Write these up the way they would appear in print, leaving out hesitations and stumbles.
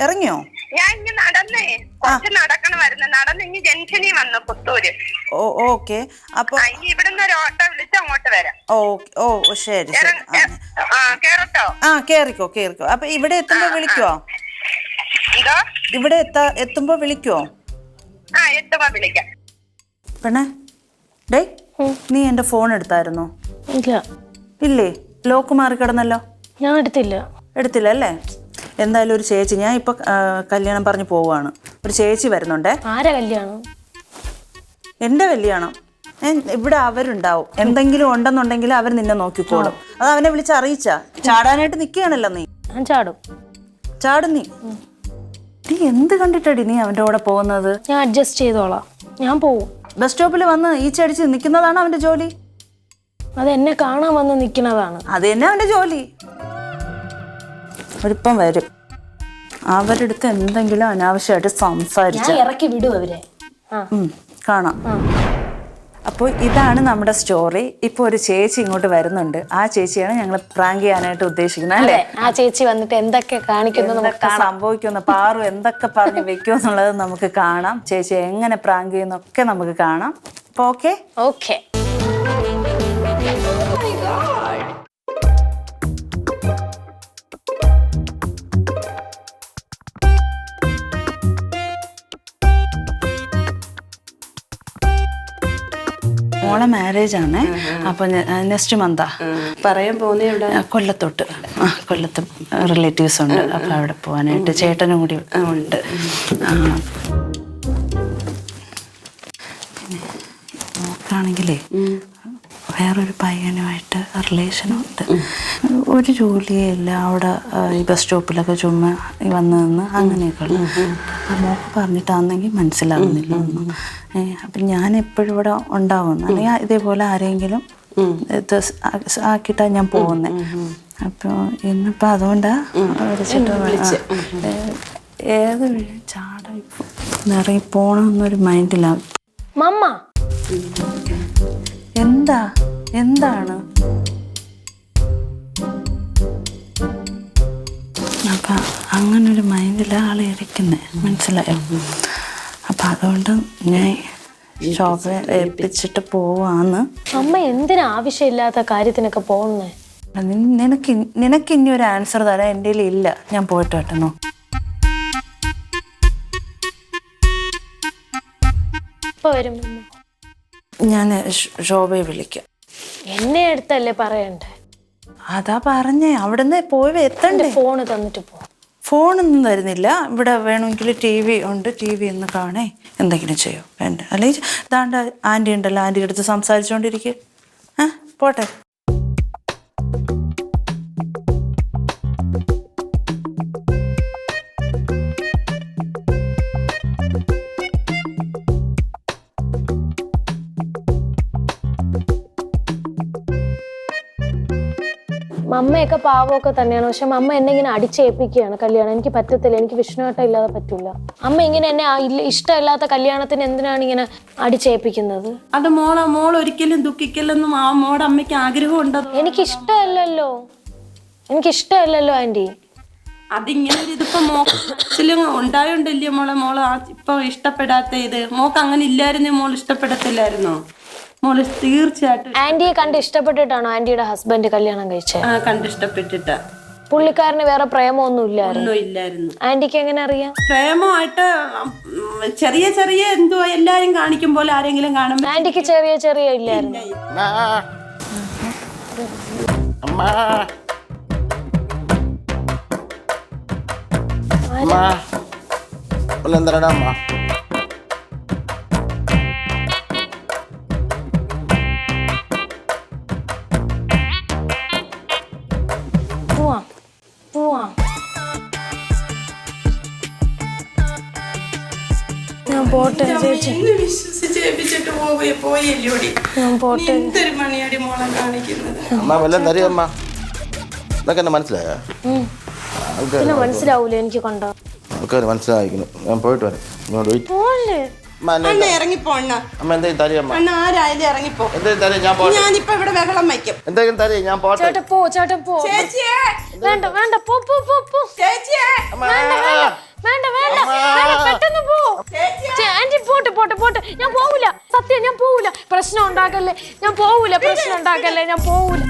ഇറങ്ങിയോ? ഞാൻ ഇങ്ങനെ നടന്നേ, കുറച്ച് നടക്കണമായിരുന്നു. നടന്ന് ഇനി ജംഗ്ഷനിൽ വന്നു പുത്തൂര്. ഓക്കെ. അപ്പൊ ഇനി ഇവിടുന്ന് ഒരു ഓട്ടോ വിളിച്ച് അങ്ങോട്ട് വരാം. ശരി. കേറട്ടോ? കേറിക്കോ. അപ്പൊ ഇവിടെ എത്തുമ്പോ വിളിക്കുവോ? ഇവിടെ എത്തുമ്പോ വിളിക്കുവോ? എത്തുമ്പോ വിളിക്കാം. പെണ്ണേ, ഡേ, നീ എന്റെ ഫോൺ എടുത്തായിരുന്നോ? ഇല്ലേ, ലോക്ക് മാറി കിടന്നല്ലോ. ഞാൻ എടുത്തില്ല അല്ലേ? എന്തായാലും ഒരു ചേച്ചി, ഞാൻ ഇപ്പൊ കല്യാണം പറഞ്ഞു പോവാണ്. ഒരു ചേച്ചി വരുന്നുണ്ടേ. ആരാ കല്യാണം? എന്റെ കല്യാണം. ഇവിടെ അവരുണ്ടാവും. എന്തെങ്കിലും ഉണ്ടെന്നുണ്ടെങ്കിൽ അവർ നിന്നെ നോക്കിക്കോളും. അത് അവനെ വിളിച്ച് അറിയിച്ചാ. ചാടാനായിട്ട് നിക്കുകയാണല്ലോ നീ. ഞാൻ ചാടും. നീ എന്ത് കണ്ടിട്ടടി നീ അവന്റെ കൂടെ പോകുന്നത്? ഞാൻ അഡ്ജസ്റ്റ് ചെയ്തോളാം, ഞാൻ പോവും. ബസ് സ്റ്റോപ്പിൽ വന്ന് ഈച്ചടിച്ച് നിൽക്കുന്നതാണ് അവന്റെ ജോലി. അത് എന്നെ കാണാൻ വന്ന് നിൽക്കുന്നതാണ്. അത് തന്നെ അവന്റെ ജോലി. ഒരിപ്പം വരും. അവരുടെ അടുത്ത് എന്തെങ്കിലും അനാവശ്യമായിട്ട് സംസാരിച്ച് ഇറക്കി വിടും അവരെ. കാണാം. അപ്പോൾ ഇതാണ് നമ്മുടെ സ്റ്റോറി. ഇപ്പോൾ ഒരു ചേച്ചി ഇങ്ങോട്ട് വരുന്നുണ്ട്. ആ ചേച്ചിയാണ് ഞങ്ങൾ പ്രാങ്ക് ചെയ്യാനായിട്ട് ഉദ്ദേശിക്കുന്നത്, അല്ലേ? ആ ചേച്ചി വന്നിട്ട് എന്തൊക്കെ കാണിക്കുന്നു, സംഭവിക്കുന്ന പാറു എന്തൊക്കെ പറഞ്ഞു വെക്കും എന്നുള്ളത് നമുക്ക് കാണാം. ചേച്ചി എങ്ങനെ പ്രാങ്ക് ചെയ്യുന്നൊക്കെ നമുക്ക് കാണാം. അപ്പോൾ ഓക്കെ. മോളെ മാരേജ് ആണ്. അപ്പൊ നെക്സ്റ്റ് മന്താ പറയാൻ പോകുന്ന കൊല്ലത്തോട്ട്. കൊല്ലത്ത് റിലേറ്റീവ്സ് ഉണ്ട്. അപ്പൊ അവിടെ പോവാനായിട്ട് ചേട്ടനും കൂടി ഉണ്ട്. പിന്നെ നോക്കാണെങ്കിലേ വേറൊരു പയ്യനുമായിട്ട് റിലേഷനുണ്ട്. ഒരു ജോലിയില്ല അവിടെ. ഈ ബസ് സ്റ്റോപ്പിലൊക്കെ ചുമ്മാ വന്ന് നിന്ന് അങ്ങനെയൊക്കെ ഉള്ള. മോക്ക് പറഞ്ഞിട്ടാണെങ്കിൽ മനസ്സിലാവുന്നില്ല ഒന്നും. അപ്പം ഞാൻ എപ്പോഴും ഇവിടെ ഉണ്ടാവുന്നു. അല്ലെങ്കിൽ ഇതേപോലെ ആരെങ്കിലും ഇത് ആക്കിയിട്ടാണ് ഞാൻ പോകുന്നത്. അപ്പോൾ ഇന്നിപ്പോൾ അതുകൊണ്ടാണ് ഏത് ചാട ഇറങ്ങി പോകണമെന്നൊരു മൈൻഡിലാണ്. എന്താണ് അപ്പം അങ്ങനൊരു മൈൻഡിലാണ് ആൾ ഇരിക്കുന്നത്, മനസ്സിലായോ? അപ്പം അതുകൊണ്ട് ഞാൻ ശോഭയെ ഏൽപ്പിച്ചിട്ട് പോവാന്ന്. അമ്മ എന്തിനാ ആവശ്യമില്ലാത്ത കാര്യത്തിനൊക്കെ പോകുന്നേ? നിനക്ക് ഇനി ഒരു ആൻസർ തരാൻ എൻ്റെ ഇല്ല. ഞാൻ പോയിട്ട് വട്ടണോ? ഞാൻ ശോഭയെ വിളിക്കാം. എന്നെ അടുത്തല്ലേ പറയണ്ടേ? അതാ പറഞ്ഞേ, അവിടുന്ന് പോയി എത്തണ്ടേ. ഫോണ് തന്നിട്ട് പോ. ഫോണൊന്നും തരുന്നില്ല. ഇവിടെ വേണമെങ്കിൽ TV ഉണ്ട്, TV ഒന്ന് കാണേ, എന്തെങ്കിലും ചെയ്യോ വേണ്ട. അല്ലെങ്കിൽ ഇതാണ്ട് ആൻറ്റി ഉണ്ടല്ലോ, ആൻറ്റി അടുത്ത് സംസാരിച്ചുകൊണ്ടിരിക്കുക. പോട്ടെ. മമ്മയൊക്കെ പാവമൊക്കെ തന്നെയാണ്. പക്ഷെ മമ്മ എന്നെ ഇങ്ങനെ അടിച്ചേൽപ്പിക്കുകയാണ് കല്യാണം. എനിക്ക് പറ്റത്തില്ല, എനിക്ക് വിഷ്ണുവേട്ടൻ ഇല്ലാതെ പറ്റില്ല. അമ്മ ഇങ്ങനെ എന്നെ ഇഷ്ടമില്ലാത്ത കല്യാണത്തിന് എന്തിനാണ് ഇങ്ങനെ അടിച്ചേൽപ്പിക്കുന്നത്? അത് മോൾ ഒരിക്കലും ദുഃഖിക്കില്ലെന്നും ആ മോടെ അമ്മയ്ക്ക് ആഗ്രഹം ഉണ്ടോ? എനിക്കിഷ്ടമല്ലല്ലോ ആന്റി. അതിങ്ങനെ ഇതിപ്പോ മോക്കിലും ഉണ്ടായോണ്ടല്ലേ മോള് ഇപ്പൊ ഇഷ്ടപ്പെടാത്ത ഇത്. മോക്ക് അങ്ങനെ ഇല്ലായിരുന്നേ മോൾ ഇഷ്ടപ്പെടത്തില്ലായിരുന്നോ? മോള് തീർച്ചയായിട്ടും ആന്റിയെ കണ്ട് ഇഷ്ടപ്പെട്ടിട്ടാണോ ആന്റിയുടെ ഹസ്ബൻഡ് കല്യാണം കഴിച്ചത്? കണ്ടിഷ്ടപ്പെട്ടിട്ടാ. പുള്ളിക്കാരന് വേറെ പ്രേമൊന്നും ഇല്ലായിരുന്നു. ആന്റിക്ക് എങ്ങനെ അറിയാം? പ്രേമമായിട്ട് ചെറിയ എന്തുവാ എല്ലാരും കാണിക്കും പോലെ ആരെങ്കിലും കാണും. ആന്റിക്ക് ചെറിയ ഇല്ലായിരുന്നു. പോവാം. ഞാൻ പോട്ടെ ചേച്ചി. വിശ്വസിച്ചേപ്പിച്ചിട്ട് പോയല്ലോടി. ഞാൻ പോട്ടെ. എന്തൊരു മണിയടി മോളെ കാണിക്കുന്നത്. മനസ്സിലായോ? പിന്നെ മനസ്സിലാവൂല എനിക്ക് കണ്ടോ. മനസ്സിലായിരിക്കുന്നു. ഞാൻ പോയിട്ട് വരാം. ഇറങ്ങിപ്പോണ്ണ ആരായാലും ഇറങ്ങിപ്പോ. ഞാനിപ്പോ ഇവിടെ ബഹളം വയ്ക്കും. എന്തെങ്കിലും തരേ ഞാൻ ചേട്ടൻ പോ. വേണ്ട പോ. വേണ്ട വേണ്ട വേണ്ട, പെട്ടെന്ന് പോ. ആന്റി പോട്ടെ ഞാൻ പോവൂല, സത്യം ഞാൻ പോവൂല. പ്രശ്നം ഉണ്ടാക്കല്ലേ, ഞാൻ പോവൂല. പ്രശ്നം ഉണ്ടാക്കല്ലേ, ഞാൻ പോവൂല.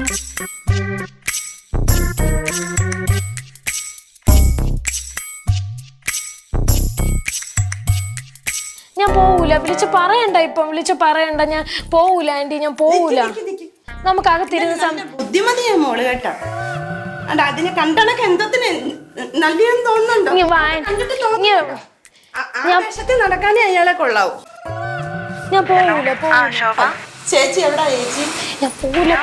ഞാൻ പോവൂല. വിളിച്ച് പറയണ്ട, ഞാൻ പോവൂല ആന്റി, ഞാൻ പോവൂല. നമുക്ക് അകത്തിരുന്ന് ബുദ്ധിമതിയാ മോള് കേട്ടോ. അതിനെ കണ്ടണക്ക് എന്തത്തിന് നല്ലതെന്ന് തോന്നുന്നുണ്ടോ? നടക്കാനേ അയാളെ കൊള്ളാവൂ. ഞാൻ പോവൂല. ചേച്ചി എവിടാ ചേച്ചി? ഞാൻ പോവൂല.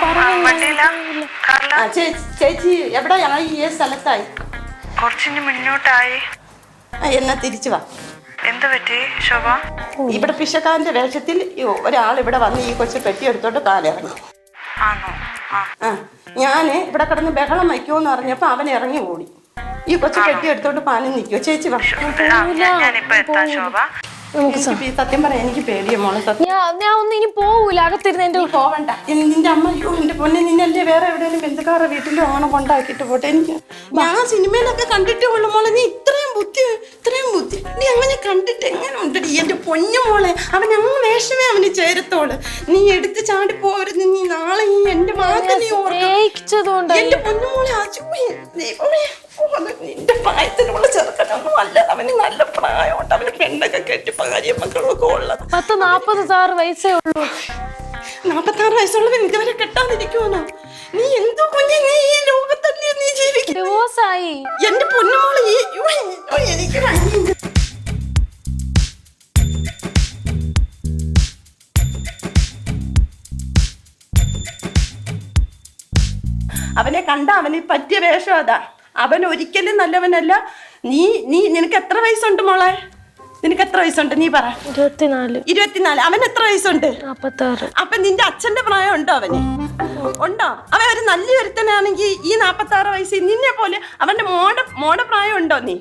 ചേച്ചി എവിടെയായി? ഈ സ്ഥലത്തായി? കുറച്ചിന് മുന്നോട്ടായി. എന്നാ തിരിച്ചു വാ. എന്ത് പറ്റി ശോഭ? ഇവിടെ പിശക്കാരന്റെ വേഷത്തിൽ ഒരാൾ ഇവിടെ വന്ന് ഈ കൊച്ചു പെട്ടി എടുത്തോണ്ട് കാലിറങ്ങി. ആണോ? ഞാന് ഇവിടെ കിടന്ന് ബഹളം വയ്ക്കുമെന്ന് പറഞ്ഞപ്പോ അവൻ ഇറങ്ങി ഓടി. ഈ കൊച്ചു പെട്ടി എടുത്തോണ്ട് പാലിൽ നിൽക്കുവോ? ചേച്ചി വാ. ഞാനിപ്പോ എത്താം ശോഭ. സത്യം പറയാം, എനിക്ക് പേടിയ മോളെ. ഞാൻ ഒന്നും ഇനി പോവൂല. അകത്തിരുന്ന് എന്റെ പോവണ്ട. നിന്റെ അമ്മ എന്റെ പൊന്നെ, നിന്നെ വേറെ എവിടെയെങ്കിലും ബന്ധുക്കാരുടെ വീട്ടിലും അങ്ങനെ കൊണ്ടാക്കിട്ട് പോട്ടെ. എനിക്ക് ഞാൻ സിനിമയിലൊക്കെ കണ്ടിട്ടേ ഉള്ളു മോളെ. നീ ഇത്രയും ബുദ്ധി നീ അങ്ങനെ കണ്ടിട്ട് എങ്ങനെ ഉണ്ടടി എന്റെ പൊന്നു മോളെ? അവൻ അങ്ങ് വേഷമേ അവന് ചേരത്തോള്. നീ എടുത്ത് ചാടി പോരുത്. നീ നാളെ ഈ എന്റെ മാത നീ ഓർമ്മിച്ചതുകൊണ്ട് എന്റെ പൊന്നു മോളെ. നിന്റെ പ്രായത്തിനുള്ള ചെറുക്കനൊന്നും അല്ല. അവന് നല്ല പ്രായമുണ്ട്. അവന് പെണ്ണൊക്കെ കെട്ടി ഭാര്യ മക്കളൊക്കെ ഉള്ളത്. 46 വയസ്സേ ഉള്ളൂ. 46 വയസ്സുള്ളവൻ ഇതുവരെ കെട്ടാതിരിക്കുവാനോ? നീ എന്തോ കുഞ്ഞെ, നീ ഈ ലോകത്തല്ലേ നീ ജീവിക്കുന്നത്? ഡിവോഴ്സായി എന്റെ പൊന്നുമോളെ. എനിക്ക് അവനെ കണ്ട അവന് പറ്റിയ വേഷം അതാ. അവൻ ഒരിക്കലും നല്ലവനല്ല. നിനക്ക് എത്ര വയസ്സുണ്ട് മോളെ? നിനക്ക് എത്ര വയസ്സുണ്ട്? നീ പറ. 24. അവൻ എത്ര വയസ്സുണ്ട്? 46. അപ്പൊ നിന്റെ അച്ഛന്റെ പ്രായം ഉണ്ടോ അവന്? ഉണ്ടോ? അവൻ ഒരു നല്ല ഒരുത്തനാണെങ്കിൽ ഈ 46 വയസ്സിൽ നിന്നെ പോലെ അവന്റെ മോടെ പ്രായം ഉണ്ടോ? നീ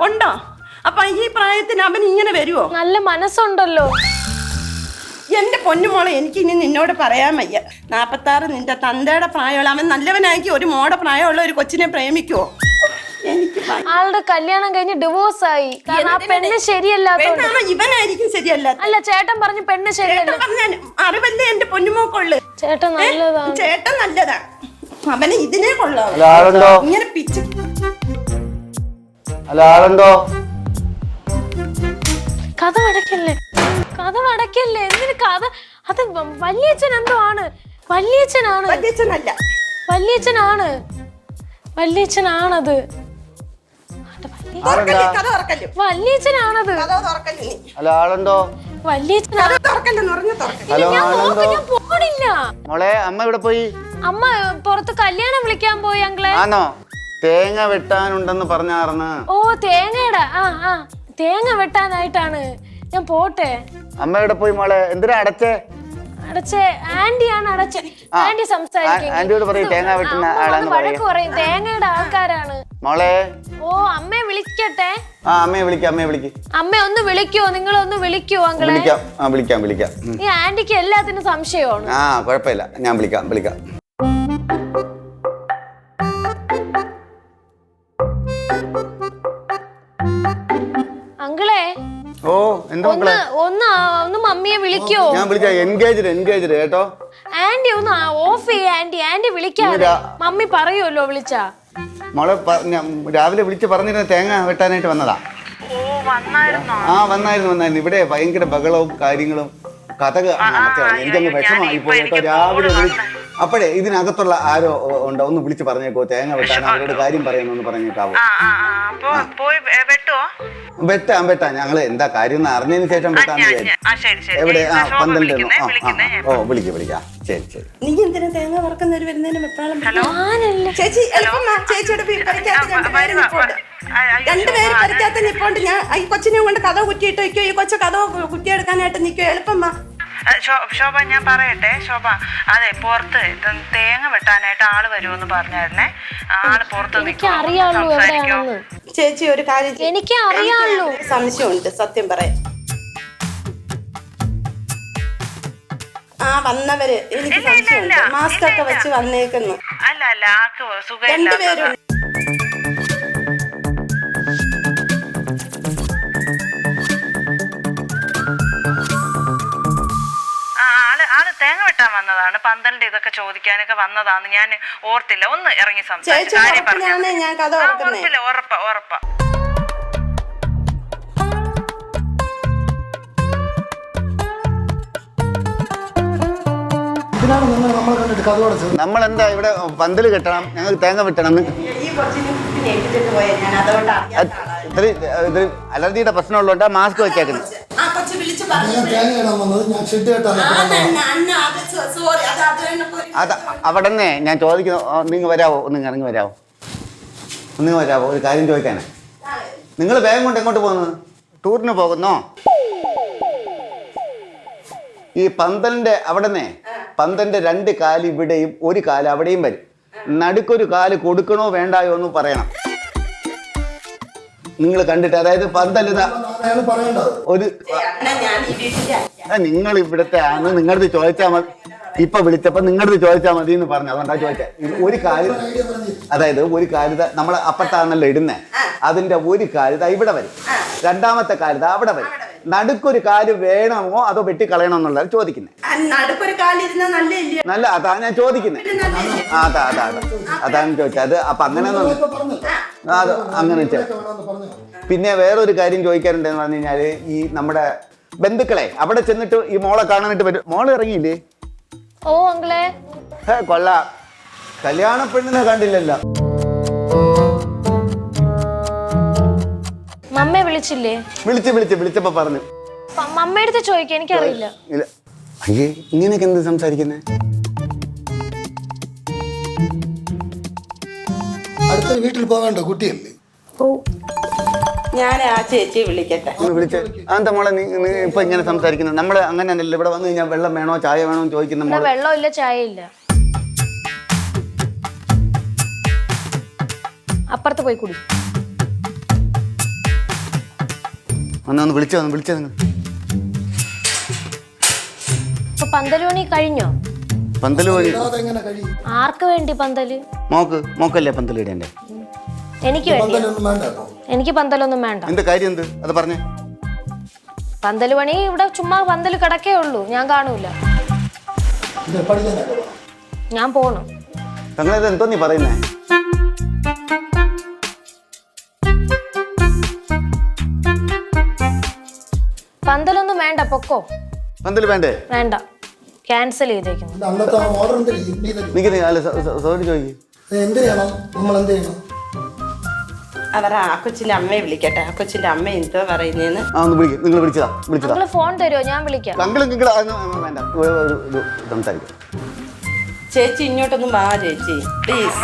ഉണ്ടോ? അപ്പൊ ഈ പ്രായത്തിന് അവൻ ഇങ്ങനെ വരുവോ? നല്ല മനസ്സുണ്ടല്ലോ എന്റെ പൊന്നുമോളെ. എനിക്ക് ഇനി നിന്നോട് പറയാൻ വയ്യ. 46 നിന്റെ തന്തയുടെ പ്രായമുള്ള അവൻ നല്ലവനാക്കി ഒരു മോടെ പ്രായമുള്ള ഒരു കൊച്ചിനെ പ്രേമിക്കുവോ? എനിക്ക് ആളുടെ കല്യാണം കഴിഞ്ഞ് ഡിവോഴ്സായി. കാരണം ആ പെണ്ണ് ശരിയല്ലാത്ത. ഇവനായിരിക്കും ശരിയല്ല. അല്ല, ചേട്ടൻ പറഞ്ഞു പെണ്ണ് ശരിയല്ല. അറിവല്ലേ എന്റെ പൊന്നുമോക്കുള്ളു. ചേട്ടൻ നല്ലതാണ്. ചേട്ടൻ നല്ലതാ. അവന് ഇതിനെ കൊള്ളാവൂ. ഇങ്ങനെ പിച്ച്. കഥ അടയ്ക്കല്ലേ. എന്തിന് കഥ? അത് വല്യച്ഛൻ എന്തോ ആണ്. വല്യച്ഛനാണത്. വല്യച്ഛനാണത്. ഞാൻ പോണില്ല. അമ്മ ഇവിടെ പോയി. അമ്മ പുറത്ത് കല്യാണം വിളിക്കാൻ പോയി അങ്ങളെ. തേങ്ങ വെട്ടാനുണ്ടെന്ന് പറഞ്ഞാർന്ന്. ഓ, തേങ്ങ വെട്ടാനായിട്ടാണ്. ഞാൻ പോട്ടെ. അമ്മ ഇവിടെ പോയി മോളെ. എന്തിനാ അടച്ചേ? ആന്റിയാണ് അടച്ചേ. ആന്റി സംസാരിക്കും. ആന്റിയോട് പറയും തേങ്ങ വെട്ടുന്ന ആളാന്ന് വഴക്ക് പറയും. തേങ്ങയുടെ ആൾക്കാരാണ് മോളെ. ഓ, അമ്മയെ വിളിക്കട്ടെ. അമ്മയെ വിളിക്കാം. അമ്മ ഒന്ന് വിളിക്കുവോ? നിങ്ങളൊന്ന് വിളിക്കുവോ അങ്ങളെ? വിളിക്കാം. ഈ ആന്റിക്ക് എല്ലാത്തിനും സംശയമാണ്. കുഴപ്പമില്ല, ഞാൻ വിളിക്കാം. അങ്കിളെ, ഓ എന്താ മക്കളെ? ഒന്ന് മമ്മിയെ വിളിക്കോ? ഞാൻ വിളിക്കാം. എൻഗേജ്ഡ് കേട്ടോ. ആന്റി ഒന്ന് ഓഫ് ചെയ്യ. ആന്റി വിളിക്കാതെ. മമ്മി പറയുമല്ലോ വിളിച്ചാ. മോളെ രാവിലെ വിളിച്ച് പറഞ്ഞിരുന്ന തേങ്ങ വെട്ടാനായിട്ട് വന്നതാ. വന്നായിരുന്നു. ഇവിടെ ഭയങ്കര ബഹളവും കാര്യങ്ങളും കഥക. എനിക്കങ്ങ് വിഷമായി പോയിട്ടോ. രാവിലെ അപ്പോഴേ ഇതിനകത്തുള്ള ആരോ ഉണ്ടോ ഒന്ന് വിളിച്ച് പറഞ്ഞേക്കോ. തേങ്ങ വെട്ടാൻ അവരോട് കാര്യം പറയണമെന്ന് പറഞ്ഞേക്കാവോ? വെട്ടാം. ഞങ്ങള് എന്താ കാര്യം എന്ന് അറിഞ്ഞതിന് ശേഷം വെട്ടാന്ന് വിചാരിച്ചു. എവിടെ? 12. വിളിക്കാം. ശരി. നീ എന്തിനാ തേങ്ങ വറക്കുന്നവര് വരുന്നതിന് വെപ്രാളം? ചേച്ചി ചേച്ചിയുടെ രണ്ടുപേര് പരിക്കാത്ത നിപ്പോണ്ട്. ഞാൻ ഈ കൊച്ചിനെ കൊണ്ട് കഥ കുറ്റിയിട്ട് വയ്ക്കോ. ഈ കൊച്ചു കഥ കുറ്റിയെടുക്കാനായിട്ട് നിൽക്കോ. എളുപ്പമാ. ശോഭ, ഞാൻ പറയട്ടെ ശോഭ. അതെ, പുറത്ത് തേങ്ങ വെട്ടാനായിട്ട് ആള് വരുമെന്ന് പറഞ്ഞായിരുന്നേ. ആള് പുറത്ത് അറിയാമല്ലോ. ചേച്ചി ഒരു കാര്യം, എനിക്ക് അറിയാമല്ലോ. സംശയമുണ്ട് സത്യം പറയാം. വന്നവര് എനിക്ക് സംശയമുണ്ട്. മാസ്ക് ഒക്കെ വെച്ച് വന്നേക്കുന്നു. അല്ല ആക്ക് സുഖം. രണ്ടുപേരും കാര്യങ്ങളൊക്കെ ചോദിക്കാനൊക്കെ വന്നതാന്ന് ഞാൻ ഓർത്തില്ല. ഒന്ന് ഇറങ്ങി ചേച്ചി ഉറപ്പിനാണ് ഞാൻ കഥ ഓർക്കുന്നത്. ഉറപ്പാ. നമ്മളെന്താ ഇവിടെ പന്തല് കെട്ടണം, ഞങ്ങൾക്ക് തേങ്ങ വെട്ടണം. ഈ കൊച്ചിനെ കുട്ടി ഏൽപ്പിച്ചിട്ട് പോയാൽ ഞാൻ അതുകൊണ്ട് അറിയാത്ത ആളാണ്. ഇത് അലർജിയുടെ പ്രശ്നമുള്ളതുകൊണ്ടാ മാസ്ക് വെച്ചേക്കുന്നത്. ആ കൊച്ചു വിളിച്ച് പറഞ്ഞു സോറി അത് അവിടെ നിന്ന് ഞാൻ ചോദിക്കുന്നു, നിങ്ങൾ വരാവോ? ഒന്ന് ഇറങ്ങി വരാവോ? ഒരു കാര്യം ചോദിക്കാനാ. നിങ്ങൾ വേഗം കൊണ്ട് എങ്ങോട്ട് പോകുന്നത്? ടൂറിന് പോകുന്നോ? ഈ പന്തലിന്റെ അവിടെ നിന്ന് പന്തലിന്റെ 2 കാല് ഇവിടെയും 1 കാല് അവിടെയും വരും. നടുക്കൊരു കാല് കൊടുക്കണോ വേണ്ടായോ എന്ന് പറയണം. നിങ്ങൾ കണ്ടിട്ട്, അതായത് പന്തൽ ഒരു നിങ്ങൾ ഇവിടുത്തെ ആണ്, നിങ്ങളടുത്ത് ചോദിച്ചാൽ മതി. ഇപ്പൊ വിളിച്ചപ്പോ നിങ്ങളടുത്ത് ചോദിച്ചാൽ മതി എന്ന് പറഞ്ഞു. അതുകൊണ്ടാ ചോദിച്ചത്. ഒരു കാല്, അതായത് ഒരു കാലിത നമ്മൾ അപ്പത്താണല്ലോ ഇടുന്നേ, അതിന്റെ ഒരു കാലിത ഇവിടെ വരും, രണ്ടാമത്തെ കാലിത അവിടെ വരും. നടുക്കൊരു കാല് വേണമോ അതോ വെട്ടിക്കളയണോ എന്നുള്ളത് ചോദിക്കുന്നത്. നല്ല അതാണ് ഞാൻ ചോദിക്കുന്നത്. അതാണ് ചോദിച്ചത്. അത് അപ്പൊ അങ്ങനെ അത് അങ്ങനെ. പിന്നെ വേറൊരു കാര്യം ചോദിക്കാറുണ്ടെന്ന് പറഞ്ഞു കഴിഞ്ഞാല്, ഈ നമ്മുടെ ബന്ധുക്കളെ അവിടെ ചെന്നിട്ട് ഈ മോളെ കാണാനായിട്ട് വരും. മോള് ഇറങ്ങിയില്ലേ? ഓ അങ്കിളെ. കൊള്ളാം. കല്യാണ പെണ്ണിനെ കണ്ടില്ലല്ലോ. മമ്മയെ വിളിച്ചില്ലേ? വിളിച്ചപ്പോ പറഞ്ഞു. മമ്മയുടെ ചോദിക്കാം, എനിക്കറിയില്ല. അയ്യേ, ഇങ്ങനെയൊക്കെ എന്ത് സംസാരിക്കുന്നേ? അടുത്ത വീട്ടിൽ പോകണ്ടോ കുട്ടിയല്ലേ? ഞാൻ ആ ചേച്ചിയെ വിളിക്കട്ടെ. വിളിച്ച് അതെന്താ മോളെ നീ ഇപ്പൊ ഇങ്ങനെ സംസാരിക്കുന്നത്? നമ്മള് അങ്ങനെയല്ല. ഇവിടെ വന്നു കഴിഞ്ഞാൽ വെള്ളം വേണോ ചായ വേണോ എന്ന് ചോദിക്കുന്ന മോള്. വെള്ളമില്ല, ചായ ഇല്ല. അപ്പുറത്ത് പോയി കുടി. ഒന്ന് വിളിച്ചോ നിങ്ങൾ. ഇപ്പൊ പന്തല് പണി കഴിഞ്ഞോ? പന്തല് പണി ആർക്ക് വേണ്ടി പന്തല്? മോക്കല്ലേ പന്തല് ഇടേണ്ടേ? എനിക്ക് വേണ്ടി. എനിക്ക് പന്തലൊന്നും വേണ്ട. എന്താ കാര്യം? എന്ത് അത് പറഞ്ഞേ? പന്തല് പണി ഇവിടെ ചുമ്മാ പന്തല് കിടക്കേ ഉള്ളൂ, ഞാൻ കാണൂല. ഞാൻ പോണു. ഞങ്ങളിത് എന്തോ നീ പറയുന്നേ? പന്തലൊന്നും വേണ്ട, പൊക്കോ. പന്തല് വേണ്ടേ? വേണ്ട, ക്യാൻസൽ ചെയ്തേക്കുന്നു. സോറി ചോദിക്കും. അവരാ ആ കൊച്ചിന്റെ അമ്മയെ വിളിക്കട്ടെ. ആ കൊച്ചിന്റെ അമ്മ എന്തോ പറയുന്നേന്ന്. നിങ്ങൾ വിളിച്ചതാ? നിങ്ങള് ഫോൺ തരുമോ? ഞാൻ വിളിക്കാം. വേണ്ട, സംസാരിക്കാം. ചേച്ചി ഇങ്ങോട്ടൊന്നും വാ ചേച്ചി, പ്ലീസ്.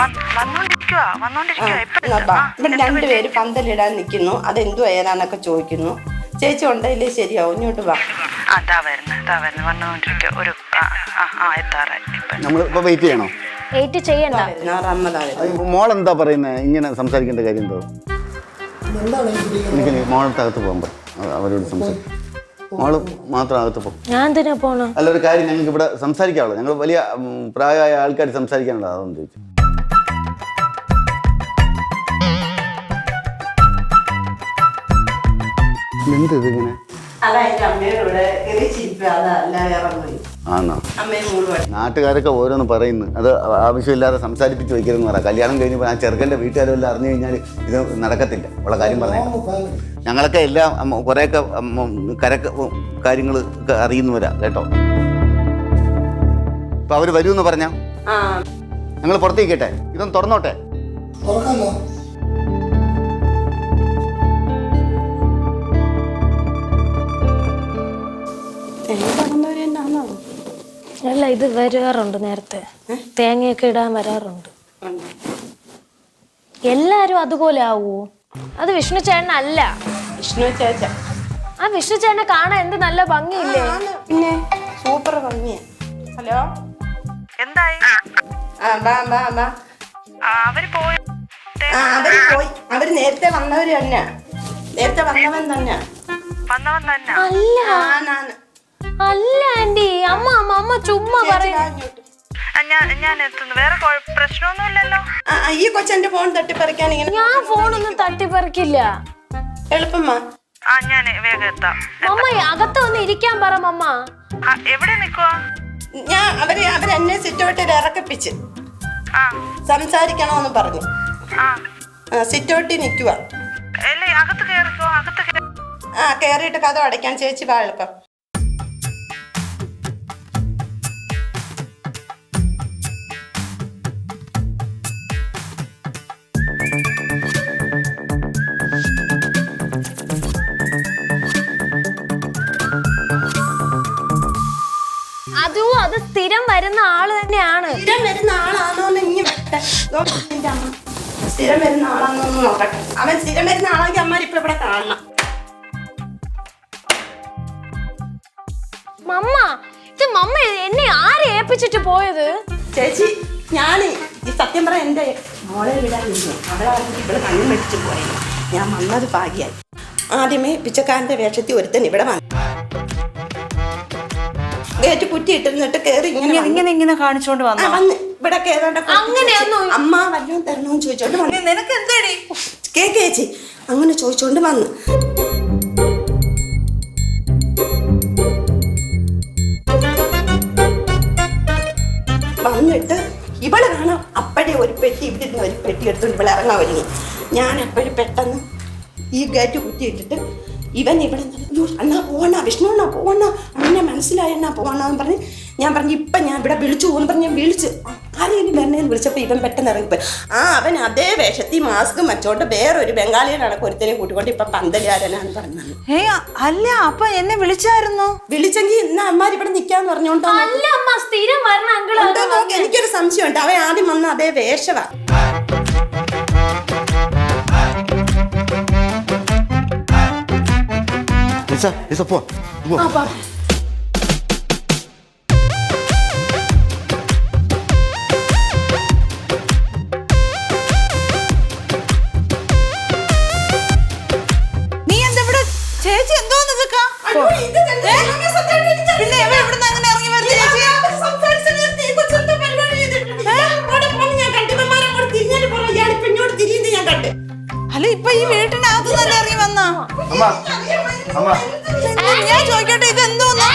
ഇവിടെ 2 പേര് പന്തലിടാൻ നിൽക്കുന്നു. അതെന്തു ഏതാന്നൊക്കെ ചോദിക്കുന്നു. ചേച്ചി ഉണ്ടല്ലേ? ശരിയാവും, ഇങ്ങോട്ട് വാ. നമ്മളിപ്പോ വെയിറ്റ് ചെയ്യണോ? വെയിറ്റ് ചെയ്യണ്ട. മോളെന്താ പറയുന്നത്? ഇങ്ങനെ സംസാരിക്കേണ്ട കാര്യം എന്തോ? എനിക്ക് മോളകത്ത് പോകുമ്പോ അവരോട് സംസാരിക്കും. മോള് മാത്രം അകത്ത് പോകും. ഞാൻ എന്തിനാ പോണോ? അല്ല, ഒരു കാര്യം ഞങ്ങൾക്ക് ഇവിടെ സംസാരിക്കാവുള്ളൂ. ഞങ്ങൾ വലിയ പ്രായമായ ആൾക്കാർ സംസാരിക്കാനുണ്ടോ? അതൊന്നും ചോദിച്ചു. എന്ത് ഇതിങ്ങനെ? ആണോ? നാട്ടുകാരൊക്കെ ഓരോന്ന് പറയുന്നു. അത് ആവശ്യമില്ലാതെ സംസാരിപ്പിച്ച് വയ്ക്കരുതെന്ന് പറയാം. കല്യാണം കഴിഞ്ഞപ്പോൾ ആ ചെറുക്കൻ്റെ വീട്ടുകാരും എല്ലാം അറിഞ്ഞു കഴിഞ്ഞാൽ ഇത് നടക്കത്തില്ല. ഉള്ള കാര്യം പറഞ്ഞേക്കാം. ഞങ്ങളൊക്കെ എല്ലാം കുറേയൊക്കെ കാര്യങ്ങൾ ഒക്കെ അറിയുന്നവരാ കേട്ടോ. ഇപ്പൊ അവര് വരുമെന്ന് പറഞ്ഞ ഞങ്ങൾ പുറത്തേക്കട്ടെ, ഇതൊന്ന് തുറന്നോട്ടെ. അല്ല, ഇത് വരാറുണ്ട്. നേരത്തെ തേങ്ങയൊക്കെ ഇടാൻ വരാറുണ്ട്. എല്ലാരും അതുപോലെ ആവൂ? അത് വിഷ്ണു ചേട്ടനല്ല. വിഷ്ണു ചേച്ച. ആ വിഷ്ണു ചേട്ടനെ കാണാൻ എന്ത് നല്ല ഭംഗിയില്ലേ? പിന്നെ സൂപ്പർ ഭംഗിയാ. ഹലോ, എന്തായി? അവര് പോയി. അവര് നേരത്തെ വന്നവര് തന്നെ. നേരത്തെ വന്നവൻ തന്നെ. അല്ല ആന്റി, അമ്മ ചുമ്മാ പറയാ. ഞാൻ എത്തുന്നു. വേറെ പ്രശ്നമൊന്നുമില്ലല്ലോ. ഈ കൊച്ചെന്റെ ഫോൺ തട്ടിപ്പറിക്കാൻ ഇങ്ങനെ. ഞാൻ ഫോണൊന്നും തട്ടിപ്പറിക്കില്ല. എളുപ്പമാ. ഞാൻ വേഗം എത്താം. മമ്മ അകത്ത് വന്ന് ഇരിക്കാൻ പറ. മമ്മ എവിടെ നിക്കുവാ? അവരെന്നെ സിറ്റൗട്ടിൽ ഇറക്കിപ്പിച്ച് ആ സംസാരിക്കണമെന്ന് പറഞ്ഞു. ആ സിറ്റൗട്ടിൽ നിൽക്കുക. അല്ലേ അകത്ത് കയറിക്കോ, അകത്ത് കയറി. കയറിയിട്ട് കഥ അടയ്ക്കാൻ ചേച്ചി വാ എളുപ്പം. അത് സ്ഥിരം വരുന്ന ആള് തന്നെയാണ്. സ്ഥിരം വരുന്ന ആളാണോന്ന് ഇനി നിന്റെ അമ്മ സ്ഥിരം വരുന്ന ആളാണോന്ന് നോക്കട്ടെ. അവൻ സ്ഥിരം വരുന്ന ആളാണെങ്കിൽ അമ്മ ഇപ്പൊ ഇവിടെ കാണണം. മമ്മ ഇത് മമ്മ എന്നെ ആരെ ഏൽപ്പിച്ചിട്ട് പോയത്? ചേച്ചി ഞാൻ ഈ സത്യം പറയാൻ എന്റെ മോളെ വിടാൻ നിന്നു. അവളെ ഇവിടെ കണ്ണു മെടിച്ചു പോയത്. ഞാൻ വന്നത് ഭാഗ്യായി. ആദ്യമേ പിച്ചക്കാരന്റെ വേഷത്തിൽ ഒരുത്തൻ ഇവിടെ വന്നു. ഗേറ്റ് കുറ്റി ഇട്ടിരുന്നിട്ട് കയറി ഇങ്ങനെ കാണിച്ചോണ്ട് വന്നു. വന്ന് ഇവിടെ കേറേണ്ട അങ്ങനെയൊന്നും അമ്മ വല്ലതും തരണോന്ന് ചോദിച്ചോണ്ട് വന്നു. നിനക്ക് എന്തേടി ചേച്ചി അങ്ങനെ ചോദിച്ചോണ്ട് വന്നു. വന്നിട്ട് ഇവള് കാണാം അപ്പഴേ ഒരു പെട്ടി ഇവിടെ ഇരുന്ന് ഒരു പെട്ടി എടുത്തോണ്ട് ഇവളെ ഇറങ്ങാൻ ഒരുങ്ങി. ഞാൻ എപ്പോഴും പെട്ടെന്ന് ഈ ഗേറ്റ് കുത്തിയിട്ടിട്ട് ഇവൻ ഇവിടെ അണ്ണാ പോവണ്ണ വിഷ്ണു അണ്ണാ പോവണ്ണ അണ്ണനെ മനസ്സിലായി അണ്ണാ പോവണ്ണെന്ന് പറഞ്ഞ് ഞാൻ പറഞ്ഞു ഇപ്പം ഞാൻ ഇവിടെ വിളിച്ചു പോകുന്നു പറഞ്ഞ് ഞാൻ വിളിച്ച് ആരെങ്കിലും വരണേന്ന് വിളിച്ചപ്പോൾ ഇവൻ പെട്ടെന്ന് ഇറങ്ങിപ്പോയി. അവൻ അതേ വേഷത്തിൽ മാസ്ക് വെച്ചോണ്ട് വേറൊരു ബംഗാളിയാണ് ഒരുത്തനെ കൂട്ടിക്കൊണ്ട് ഇപ്പൊ പന്തലുകാരനാന്ന് പറഞ്ഞത്. അല്ല അപ്പൊ എന്നെ വിളിച്ചായിരുന്നു. വിളിച്ചെങ്കിൽ ഇന്ന് അമ്മാർ ഇവിടെ നിൽക്കാന്ന് പറഞ്ഞോണ്ട് എനിക്കൊരു സംശയമുണ്ട്. അവൻ ആദ്യം വന്ന അതേ വേഷവാ. പോ. നീ എന്താ ഇവിടെ ചേച്ചി എന്തോന്ന് ഇതൊക്കെ? പിന്നെ എവിടുന്ന് അങ്ങനെ ഇറങ്ങി വരുന്നത് ചേച്ചി? അല്ല ഇപ്പൊ ഈ വീട്ടിനകത്ത് തന്നെ ഇറങ്ങി വന്നാ? ഞാൻ ചോദിക്കട്ടെ ഇത് എന്തോന്ന്?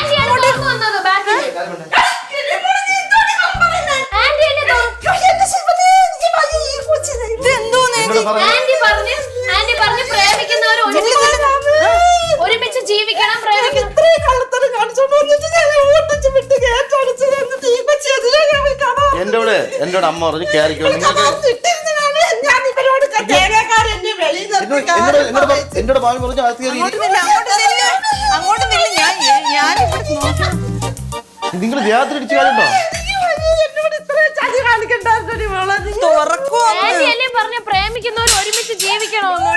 ഒരുമിച്ച് ജീവിക്കണം, പ്രേമിക്കണം. എന്നോട് അമ്മ പറഞ്ഞു കയറിക്കോ. എന്നോട് ഭാവി പറഞ്ഞു നിങ്ങൾ ദേഹത്തിൽ ഇടിച്ചു കാലുണ്ടോ? പറഞ്ഞ പ്രേമിക്കുന്നവർ ഒരുമിച്ച് ജീവിക്കണമെന്ന്.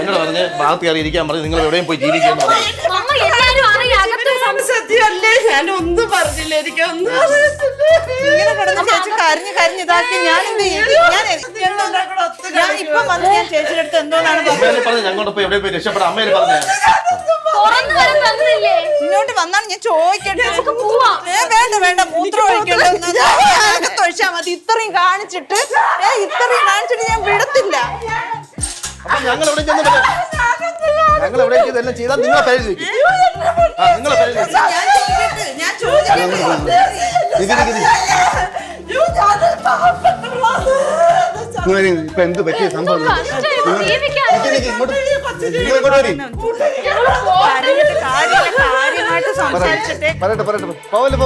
എന്നോട് പറഞ്ഞ് ഭാഗത്ത് കയറി ഇരിക്കാൻ പറഞ്ഞു. നിങ്ങൾ എവിടെയും പോയി ജീവിക്കാന്ന് പറഞ്ഞു. സത്യമല്ലേ ഞാനൊന്നും പറഞ്ഞില്ല. എനിക്കൊന്നും ഇങ്ങനെ കിടന്ന് ചേച്ചി കരഞ്ഞ് കരഞ്ഞിതാക്കി ഞാൻ എന്ത് ചെയ്യും? ഞാൻ ഇപ്പൊ വന്ന് ഞാൻ ചേച്ചിയുടെ അടുത്ത് എന്തോന്നാണ് പറഞ്ഞു ഞങ്ങളോട് പോയി എവിടെ പോയി രക്ഷപ്പെടാം. അമ്മേനെ പറഞ്ഞു ഇങ്ങോട്ട് വന്നാണ് ഞാൻ ചോദിക്കട്ടെ. വേണ്ട മൂത്രം ഒഴിച്ചാ മതി. ഇത്രയും കാണിച്ചിട്ട് ഞാൻ വിടത്തില്ല. അപ്പൊ ഞങ്ങൾ എവിടെ ചെന്ന് ഞങ്ങൾ എവിടെ ഇതെല്ലാം ചെയ്താൽ നിങ്ങളെ പേര് ചോദിക്കും. നിങ്ങളെ പേര് ഞാൻ ചോദിക്കട്ടെ. ഇപ്പൊ എന്ത് പറ്റിയ സംഭവം? കാര്യമായിട്ട് സംസാരിച്ചിട്ട് പറയട്ടെ പോവല്ലേ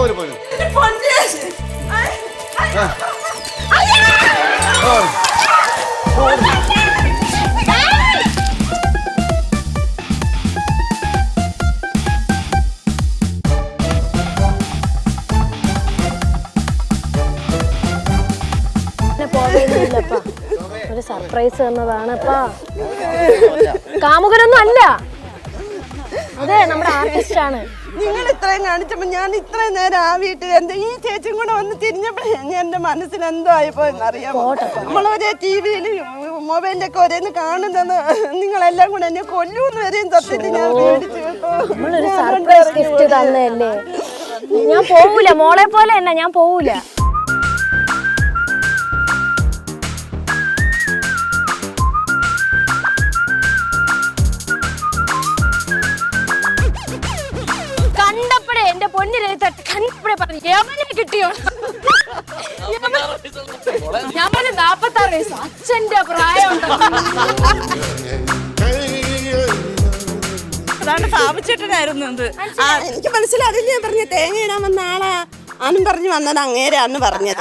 ഒരു സർപ്രൈസ് തന്നതാണപ്പാ. കാമുകനൊന്നും അല്ല, അതെ നമ്മുടെ ആർട്ടിസ്റ്റ് ആണ്. നിങ്ങൾ ഇത്രയും കാണിച്ചപ്പോ ഞാൻ ഇത്രയും നേരം ആ വീട്ടിൽ എന്താ ഈ ചേച്ചിയും കൂടെ വന്ന് തിരിഞ്ഞപ്പോഴേ എന്റെ മനസ്സിൽ എന്തോ ആയിപ്പോയെന്നറിയാം. നമ്മളൊരേ ടിവിയിലും മൊബൈലിലൊക്കെ ഒരേന്ന് കാണുന്നത് നിങ്ങളെല്ലാം കൂടെ എന്നെ കൊല്ലൂന്ന് വരെയും തപ്പിട്ട് ഞാൻ മേടിച്ചു കേട്ടോ. നമ്മളൊരു സർപ്രൈസ് ഗിഫ്റ്റ് തന്നല്ലേ. ഞാൻ പോവൂല, മോളെ പോലെ തന്നെ ഞാൻ പോവൂല. പൊന്നു രഹിതട്ട് കണ്ടപ്പോഴേ പറഞ്ഞു യമനെ കിട്ടിയോ ഞാൻ പറഞ്ഞു 46 വയസ്സ് അച്ഛന്റെ പ്രായം അതാണ് സ്ഥാപിച്ചിട്ടായിരുന്നു എനിക്ക് മനസ്സിലായില്ല. ഞാൻ പറഞ്ഞ തേങ്ങ ഇടാൻ വന്ന ആളാ ആനും പറഞ്ഞു വന്നത് അങ്ങേരാന്ന് പറഞ്ഞത്.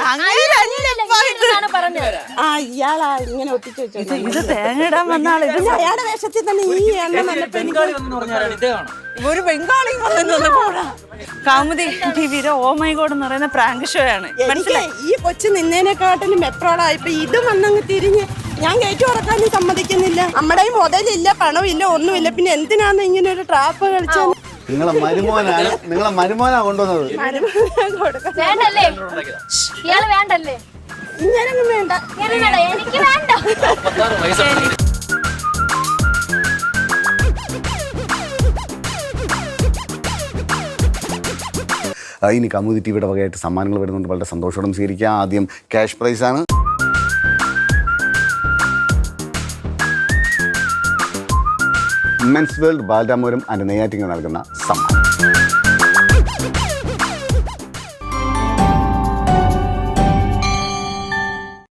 പറഞ്ഞത് ആ ഇയാളാ ഇങ്ങനെ ഒട്ടിച്ചു വെച്ചത്. ഇത് തേങ്ങ ഇടാൻ വന്ന ആള് ഇത് അയാളുടെ വേഷത്തിൽ തന്നെ ഈ എണ്ണം വന്നപ്പോ ഒരു ബംഗാളി കൗമുദി ടിവിയിലെ ഓ മൈ ഗോഡ് എന്ന് പറയുന്ന പ്രാങ്ക് ഷോ ആണ്. എനിക്ക് ഈ കൊച്ചു നിന്നേനെക്കാട്ടിലും എപ്രോളായിപ്പോ ഇത് വന്നങ്ങ് തിരിഞ്ഞ് ഞാൻ കയറ്റി ഉറക്കാനും സമ്മതിക്കുന്നില്ല. നമ്മുടെ മുതലില്ല, പണമില്ല, ഒന്നുമില്ല. പിന്നെ എന്തിനാന്ന് ഇങ്ങനെ ഒരു ട്രാപ്പ് കളിച്ചത്? നിങ്ങളെ മരുമോനാ കൊണ്ടുവന്നത്. വേണ്ടല്ലേ ഇയാള് വേണ്ടല്ലേ ഇങ്ങനൊന്നും വേണ്ട. എനിക്ക് വേണ്ട. ഇനി കൗമുദി ടിവിയുടെ വകയായിട്ട് സമ്മാനങ്ങൾ വരുന്നുണ്ട്. വളരെ സന്തോഷത്തോടെ സ്വീകരിക്കുക. ആദ്യം ക്യാഷ് പ്രൈസാണ്. Men's world Balaramapuram and Neyyattinkara നൽകുന്ന സമ്മാനം.